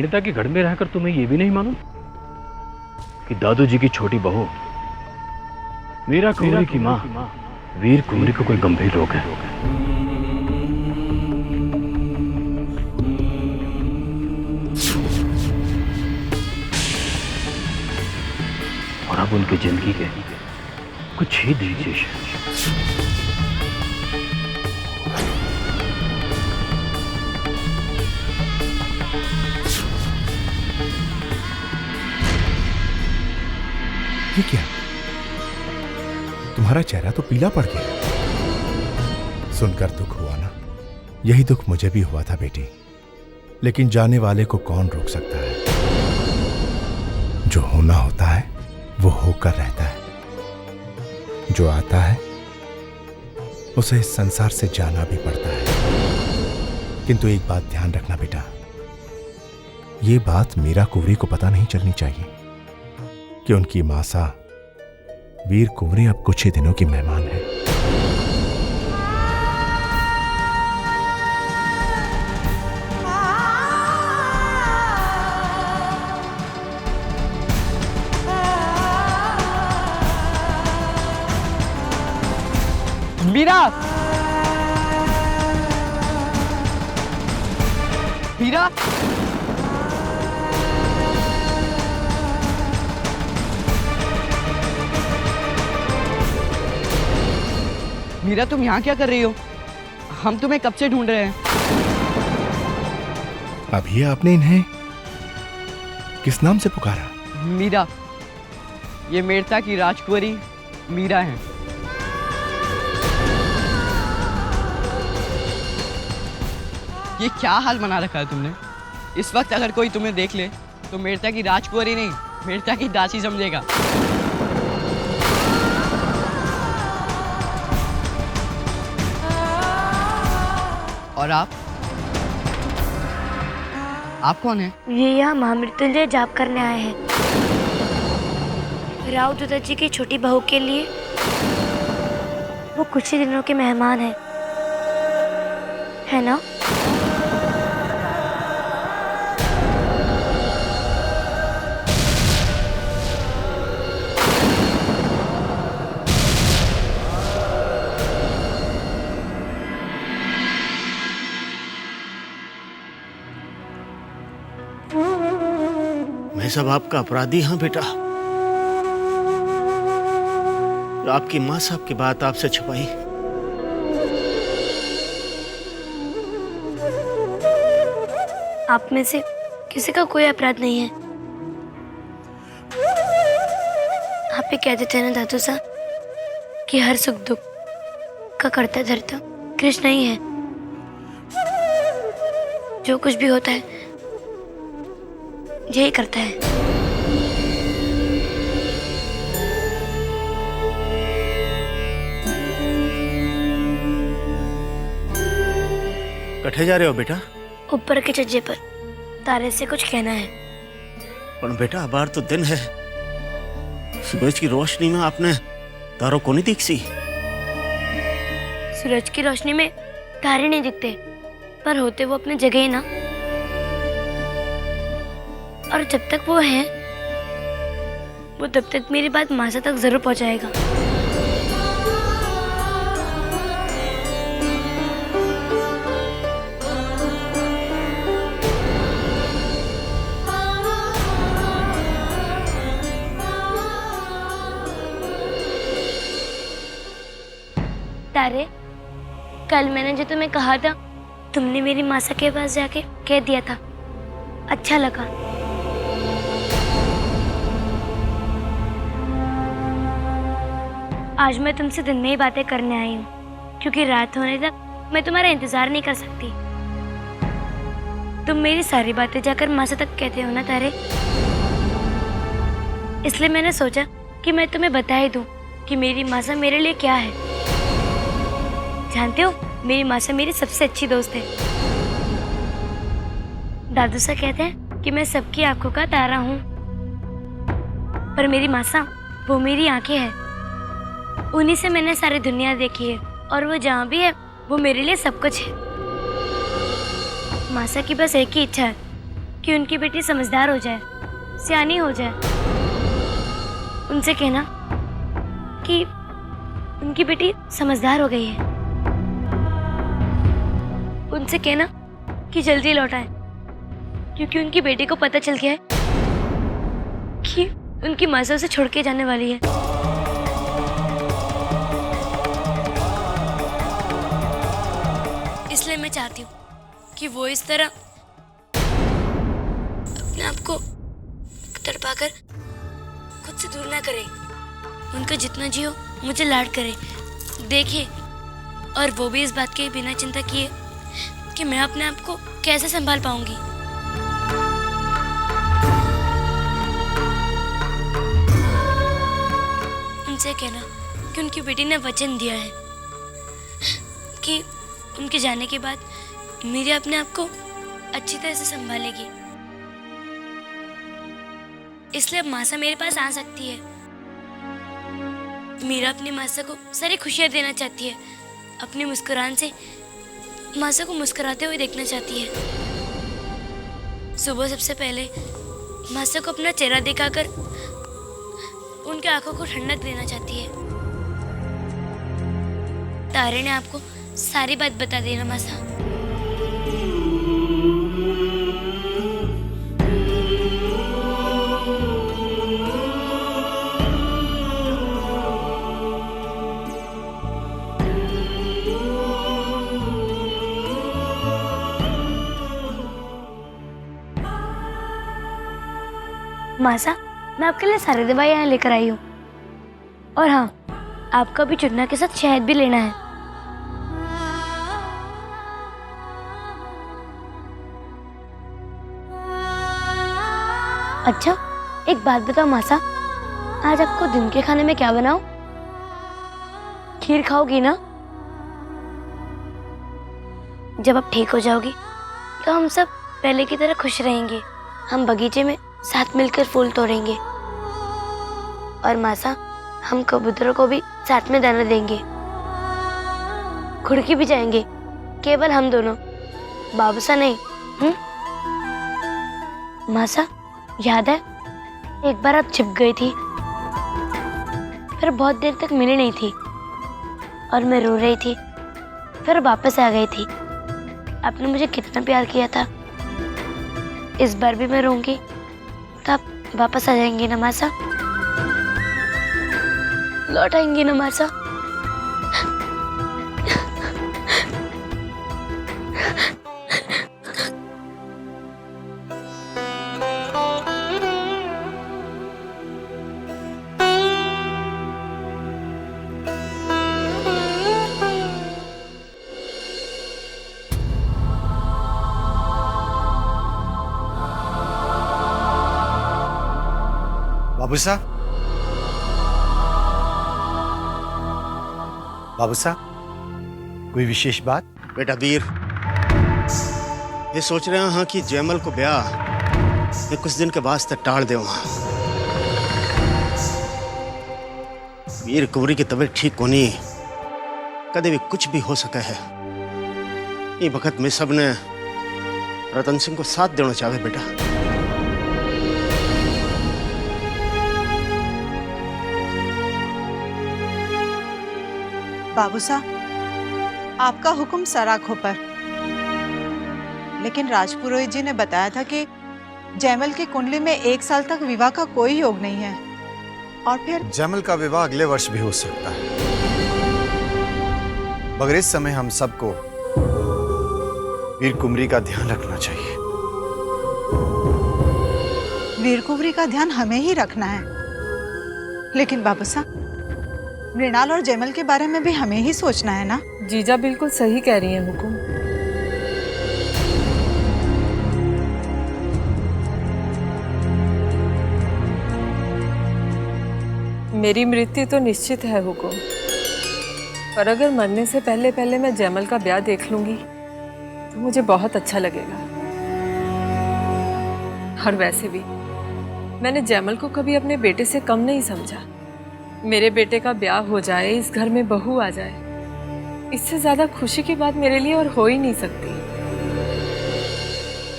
पिता के घर में रहकर तुम्हें यह भी नहीं मालूम कि दादू जी की छोटी बहू मीरा कुंवरी की मां वीर कुंवरी को कोई गंभीर रोग है। और अब उनकी जिंदगी के कुछ ही दिन शेष है। ये क्या? तुम्हारा चेहरा तो पीला पड़ गया। सुनकर दुख हुआ ना? यही दुख मुझे भी हुआ था बेटी, लेकिन जाने वाले को कौन रोक सकता है? जो होना होता है वो होकर रहता है। जो आता है उसे इस संसार से जाना भी पड़ता है। किंतु एक बात ध्यान रखना बेटा, ये बात मीरा कुंवरी को पता नहीं चलनी चाहिए कि उनकी मासा वीर कुंवरी अब कुछ ही दिनों की मेहमान है। मीरा, मीरा, मीरा, तुम यहाँ क्या कर रही हो? हम तुम्हें कब से ढूंढ रहे हैं। अभी आपने इन्हें किस नाम से पुकारा? मीरा, ये मेड़ता की राजकुंवरी मीरा है। ये क्या हाल बना रखा है तुमने? इस वक्त अगर कोई तुम्हें देख ले तो मेड़ता की राजकुंवरी नहीं, मेड़ता की दासी समझेगा। और आप कौन है? ये यहाँ महामृत्युंजय जाप करने आए हैं। राव दुत्ता जी की छोटी बहू के लिए वो कुछ ही दिनों के मेहमान है ना? मैं सब आपका अपराधी हूं बेटा। आपकी माँ साहब की बात आपसे छुपाई। आप में से किसी का कोई अपराध नहीं है। आप ही कहते थे ना दादू साहब कि हर सुख दुख का करता धरता कृष्ण ही है। जो कुछ भी होता है यही करता है। कठे जा रहे हो बेटा? ऊपर के छज्जे पर तारे से कुछ कहना है। पर बेटा अबार तो दिन है, सूरज की रोशनी में आपने तारों को नहीं दिखसी। सूरज की रोशनी में तारे नहीं दिखते, पर होते वो अपनी जगह ही ना। और जब तक वो है वो तब तक मेरी बात मासा तक जरूर पहुंचाएगा। तारे, कल मैंने जो तुम्हें कहा था तुमने मेरी मासा के पास जाके कह दिया था, अच्छा लगा। आज मैं तुमसे दिन में ही बातें करने आई हूँ, क्योंकि रात होने तक मैं तुम्हारा इंतजार नहीं कर सकती। तुम मेरी सारी बातें जाकर मासा तक कहते हो ना तारे, इसलिए मैंने सोचा कि मैं तुम्हें बता ही दूं कि मेरी मासा मेरे लिए क्या है। जानते हो, मेरी मासा मेरी सबसे अच्छी दोस्त है। दादू सा कहते हैं कि मैं सबकी आंखों का तारा हूँ, पर मेरी मासा वो मेरी आंखें हैं। उन्हीं से मैंने सारी दुनिया देखी है, और वो जहाँ भी है वो मेरे लिए सब कुछ है। मासा की बस एक ही इच्छा है कि कि उनकी बेटी समझदार हो जाए, सियानी हो जाए। उनसे कहना कि उनकी बेटी समझदार हो गई है। उनसे कहना कि जल्दी लौट आए, क्योंकि उनकी बेटी को पता चल गया है कि उनकी माँ से उसे छोड़ के जाने वाली है। इसलिए मैं चाहती हूँ कि वो इस तरह अपने आप को तड़पाकर खुद से दूर ना करे। उनका जितना जियो मुझे लाड करे, देखे, और वो भी इस बात के बिना चिंता किए कि मैं अपने आप को कैसे संभाल पाऊंगी। उनसे कहना कि उनकी बेटी ने वचन दिया है कि उनके जाने के बाद मीरा अपने आप को अच्छी तरह से संभालेगी। इसलिए अब मासा मेरे पास आ सकती है। मीरा अपनी मासा को सारी खुशियां देना चाहती है। अपनी मुस्कुराहट से मासा को मुस्कुराते हुए देखना चाहती है। सुबह सबसे पहले मासा को अपना चेहरा दिखाकर उनकी आंखों को ठंडक देना चाहती है। तारे ने आपको सारी बात बता देना मासा। मासा, मैं आपके लिए सारी दवाई यहाँ लेकर आई हूँ। और हाँ, आपका भी चुन्ना के साथ शहद भी लेना है। अच्छा, एक बात बताओ मासा, आज आपको दिन के खाने में क्या बनाऊं? खीर खाओगी ना? जब आप ठीक हो जाओगी तो हम सब पहले की तरह खुश रहेंगे। हम बगीचे में साथ मिलकर फूल तोड़ेंगे, और मासा, हम कबूतरों को भी साथ में दाना देंगे। खुड़की भी जाएंगे, केवल हम दोनों, बाबूसा नहीं। मासा, याद है एक बार आप छिप गई थी, फिर बहुत देर तक मिली नहीं थी, और मैं रो रही थी, फिर वापस आ गई थी। आपने मुझे कितना प्यार किया था। इस बार भी मैं रोऊंगी तो आप वापस आ जाएंगे ना मासा? लौट आएंगे ना मासा? बाबूसा, बाबूसा, कोई विशेष बात? बेटा वीर, ये सोच रहे हैं कि जयमल को ब्याह मैं कुछ दिन के वास्ते टाल दे। वीर कुंवरी की तबीयत ठीक होनी कभी भी कुछ भी हो सका है। ये वक्त में सबने रतन सिंह को साथ देना चाहे बेटा। बाबूसा, आपका हुक्म सर आंखों पर। लेकिन राजपुरोहित जी ने बताया था कि जयमल की कुंडली में 1 साल तक विवाह का कोई योग नहीं है, और फिर जयमल का विवाह अगले वर्ष भी हो सकता है, मगर इस समय हम सबको वीर कुंवरी का ध्यान रखना चाहिए। वीर कुंवरी का ध्यान हमें ही रखना है, लेकिन बाबूसा, मृणाल और जयमल के बारे में भी हमें ही सोचना है ना? जीजा बिल्कुल सही कह रही हैं हुकुम। मेरी मृत्यु तो निश्चित है हुकुम, पर अगर मरने से पहले पहले मैं जयमल का ब्याह देख लूंगी तो मुझे बहुत अच्छा लगेगा। और वैसे भी मैंने जयमल को कभी अपने बेटे से कम नहीं समझा। मेरे बेटे का ब्याह हो जाए, इस घर में बहू आ जाए, इससे ज्यादा खुशी की बात मेरे लिए और हो ही नहीं सकती।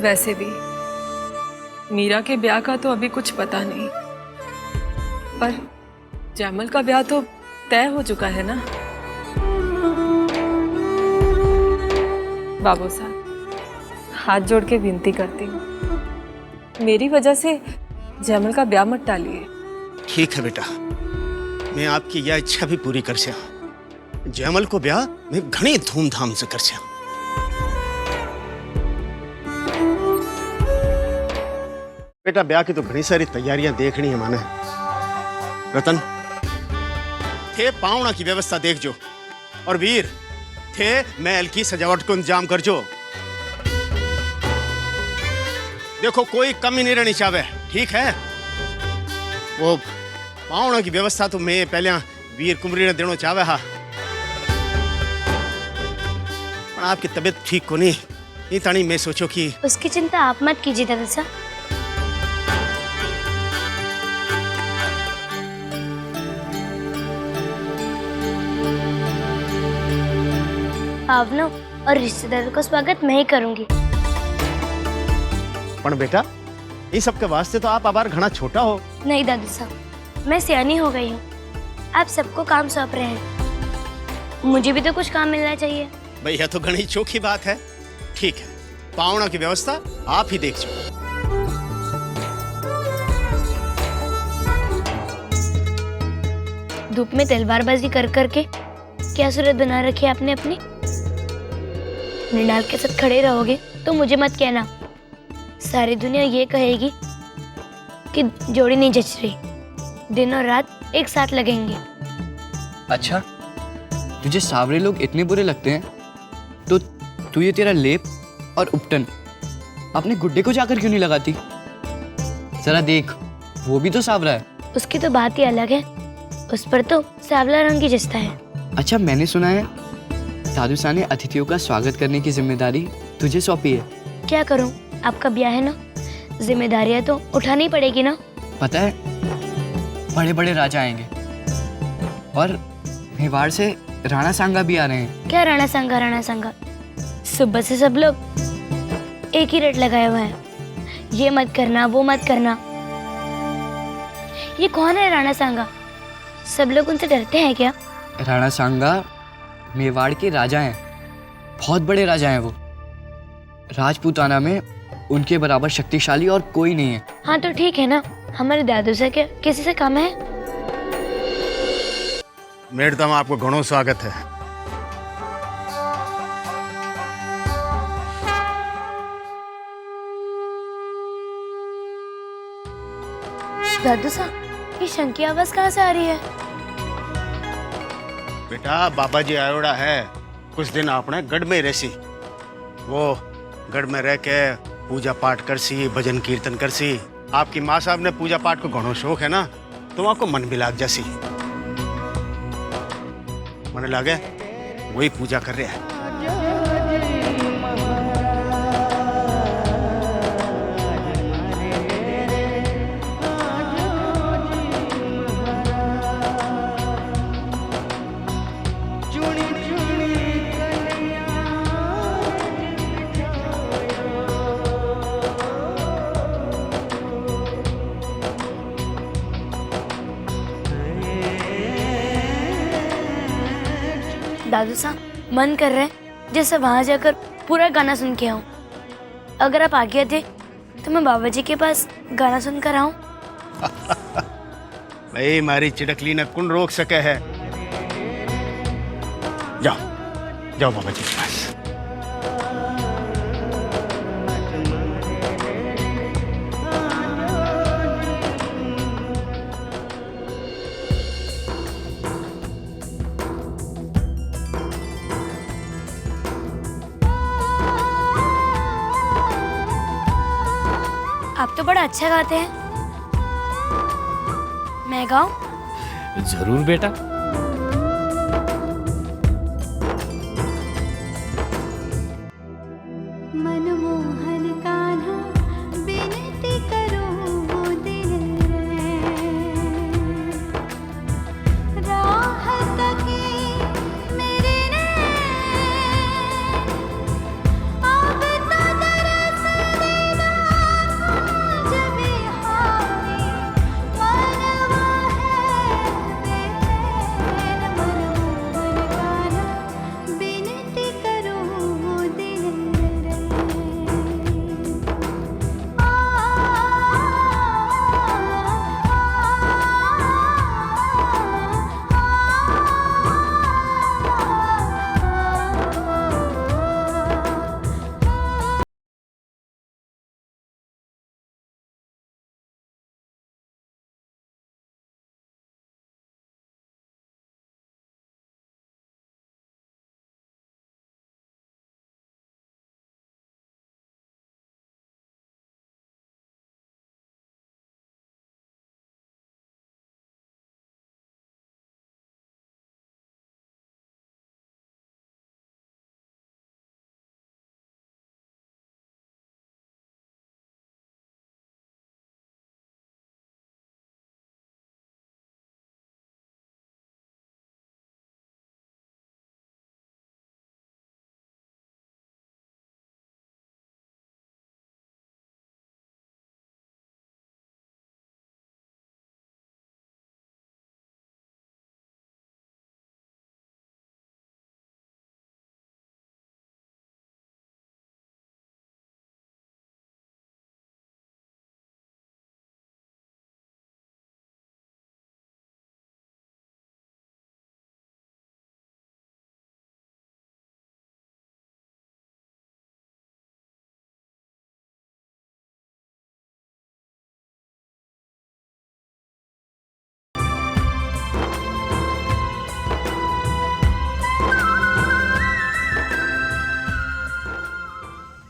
वैसे भी मीरा के ब्याह का तो अभी कुछ पता नहीं, पर जैमल का ब्याह तो तय हो चुका है ना। बाबू साहब, हाथ जोड़ के विनती करती हूँ, मेरी वजह से जैमल का ब्याह मत टालिए। ठीक है बेटा, मैं आपकी यह इच्छा भी पूरी कर सया। जैमल को ब्याह मैं घनी धूमधाम से कर सया। बेटा ब्याह की तो घनी सारी तैयारियां देखनी है माने। रतन थे पावना की व्यवस्था देख जो, और वीर थे महल की सजावट को इंतजाम कर जो। देखो कोई कमी नहीं रहनी चाहे, ठीक है? वो पावना की व्यवस्था तो मैं पहले वीर कुंवरी ने देना चाहे हा, पर आपकी तबीयत ठीक को नहीं, ये तानी मैं सोचो कि उसकी चिंता आप मत कीजिए दादा साहब। भावना और रिश्तेदारों का स्वागत मैं ही करूंगी। पण बेटा ये सब के वास्ते तो आप आबार घना छोटा हो। नहीं दादा साहब, मैं सियानी हो गई हूँ। आप सबको काम सौंप रहे हैं, मुझे भी तो कुछ काम मिलना चाहिए। भैया तो घनी चोखी बात है। ठीक है, पावना की व्यवस्था आप ही देख जो। धूप में तलवारबाजी कर करके क्या सूरत बना रखी है आपने अपनी। मृणाल के साथ खड़े रहोगे तो मुझे मत कहना, सारी दुनिया ये कहेगी कि जोड़ी नहीं जच रही। दिन और रात एक साथ लगेंगे। अच्छा, तुझे सावरे लोग इतने बुरे लगते हैं तो तू ये तेरा लेप और उपटन अपने गुड्डे को जाकर क्यों नहीं लगाती? जरा देख, वो भी तो सावरा है। उसकी तो बात ही अलग है, उस पर तो सांवला रंग ही जचता है। अच्छा, मैंने सुना है दादूसा ने अतिथियों का स्वागत करने की जिम्मेदारी तुझे सौंपी है। क्या करूं, आपका ब्याह है ना, जिम्मेदारियां तो उठानी पड़ेगी ना। पता है, बड़े बड़े राजा आएंगे और मेवाड़ से राणा सांगा भी आ रहे हैं। क्या राणा सांगा? राणा सांगा सुबह से सब लोग एक ही रेट लगाए हुए हैं, ये मत करना वो मत करना। ये कौन है राणा सांगा? सब लोग उनसे डरते हैं क्या? राणा सांगा मेवाड़ के राजा हैं, बहुत बड़े राजा हैं वो। राजपूताना में उनके बराबर शक्तिशाली और कोई नहीं है। हाँ तो ठीक है ना, हमारे दादू से क्या किसी से कम है? मैडम आपको घणो स्वागत है। दादू साहब, ये शंख की आवाज कहाँ से आ रही है? बेटा बाबा जी आयोड़ा है, कुछ दिन आपने गढ़ में रहसी। वो गढ़ में रह के पूजा पाठ करसी, भजन कीर्तन करसी। आपकी माँ साहब ने पूजा पाठ को घणो शौक है ना, तो आपको मन भी लाग जासी। मन लागे वही पूजा कर रहे हैं। दादू साहब, मन कर रहे हैं जैसे वहां जाकर पूरा गाना सुन के आऊं। अगर आप आज्ञा दे तो मैं बाबा जी के पास गाना सुनकर आऊं। भाई मारी चिड़कली ने कौन रोक सके है। जाओ जाओ बाबा जी के पास। आप तो बड़ा अच्छा गाते हैं, मैं गाऊं? जरूर बेटा। मनमोहन कान्हा बिनती करो दिल राहत के मेरे अब तो दरस देना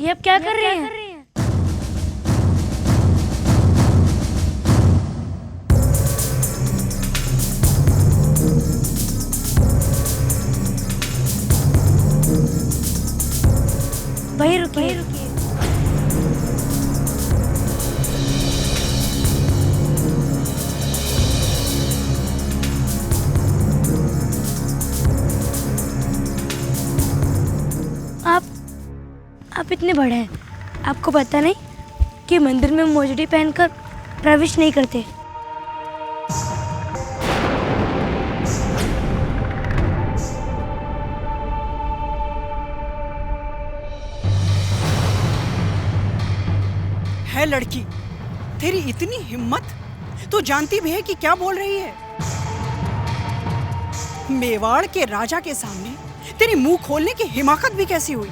ये अब क्या कर रहे हैं? भाई रुकिए। आप इतने बड़े हैं, आपको पता नहीं कि मंदिर में मोजड़ी पहनकर प्रवेश नहीं करते। है लड़की, तेरी इतनी हिम्मत, तो जानती भी है कि क्या बोल रही है। मेवाड़ के राजा के सामने तेरी मुंह खोलने की हिमाकत भी कैसी हुई।